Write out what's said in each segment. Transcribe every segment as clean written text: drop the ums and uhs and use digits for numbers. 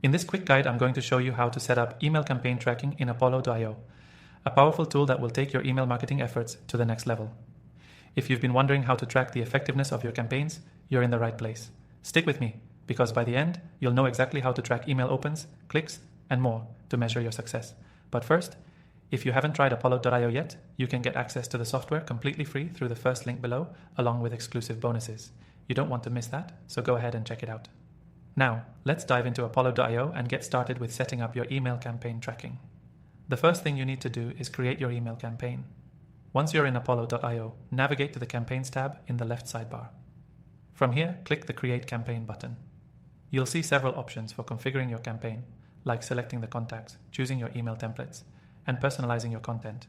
In this quick guide, I'm going to show you how to set up email campaign tracking in Apollo.io, a powerful tool that will take your email marketing efforts to the next level. If you've been wondering how to track the effectiveness of your campaigns, you're in the right place. Stick with me, because by the end, you'll know exactly how to track email opens, clicks, and more to measure your success. But first, if you haven't tried Apollo.io yet, you can get access to the software completely free through the first link below, along with exclusive bonuses. You don't want to miss that, so go ahead and check it out. Now, let's dive into Apollo.io and get started with setting up your email campaign tracking. The first thing you need to do is create your email campaign. Once you're in Apollo.io, navigate to the Campaigns tab in the left sidebar. From here, click the Create Campaign button. You'll see several options for configuring your campaign, like selecting the contacts, choosing your email templates, and personalizing your content.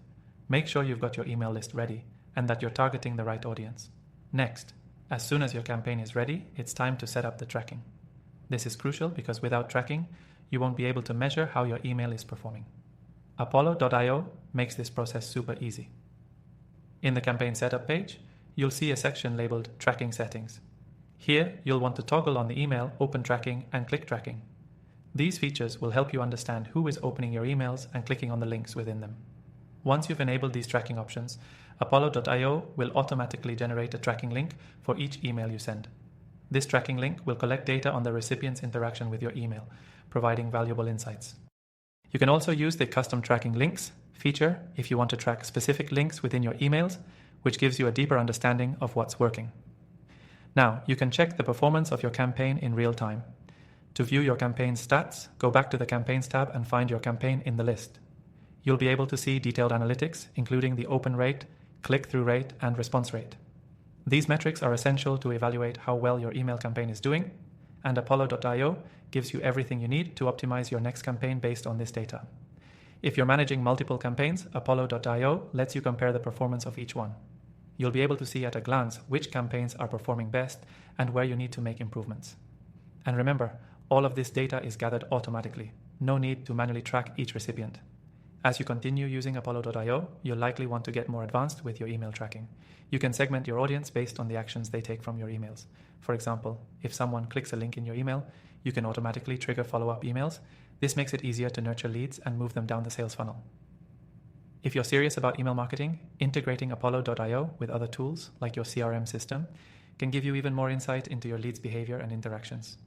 Make sure you've got your email list ready and that you're targeting the right audience. Next, as soon as your campaign is ready, it's time to set up the tracking. This is crucial because without tracking, you won't be able to measure how your email is performing. Apollo.io makes this process super easy. In the campaign setup page, you'll see a section labeled Tracking Settings. Here, you'll want to toggle on the email Open Tracking and Click Tracking. These features will help you understand who is opening your emails and clicking on the links within them. Once you've enabled these tracking options, Apollo.io will automatically generate a tracking link for each email you send. This tracking link will collect data on the recipient's interaction with your email, providing valuable insights. You can also use the Custom Tracking Links feature if you want to track specific links within your emails, which gives you a deeper understanding of what's working. Now, you can check the performance of your campaign in real time. To view your campaign stats, go back to the Campaigns tab and find your campaign in the list. You'll be able to see detailed analytics, including the open rate, click-through rate, and response rate. These metrics are essential to evaluate how well your email campaign is doing, and Apollo.io gives you everything you need to optimize your next campaign based on this data. If you're managing multiple campaigns, Apollo.io lets you compare the performance of each one. You'll be able to see at a glance which campaigns are performing best and where you need to make improvements. And remember, all of this data is gathered automatically. No need to manually track each recipient. As you continue using Apollo.io, you'll likely want to get more advanced with your email tracking. You can segment your audience based on the actions they take from your emails. For example, if someone clicks a link in your email, you can automatically trigger follow-up emails. This makes it easier to nurture leads and move them down the sales funnel. If you're serious about email marketing, integrating Apollo.io with other tools like your CRM system can give you even more insight into your leads' behavior and interactions.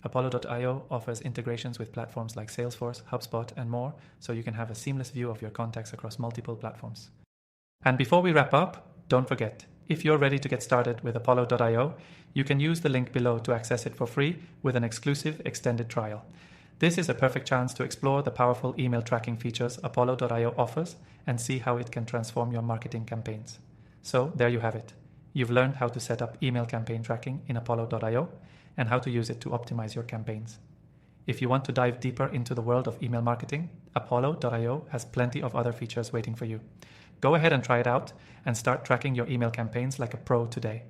Apollo.io offers integrations with platforms like Salesforce, HubSpot, and more, so you can have a seamless view of your contacts across multiple platforms. And before we wrap up, don't forget, if you're ready to get started with Apollo.io, you can use the link below to access it for free with an exclusive extended trial. This is a perfect chance to explore the powerful email tracking features Apollo.io offers and see how it can transform your marketing campaigns. So there you have it. You've learned how to set up email campaign tracking in Apollo.io and how to use it to optimize your campaigns. If you want to dive deeper into the world of email marketing, Apollo.io has plenty of other features waiting for you. Go ahead and try it out and start tracking your email campaigns like a pro today.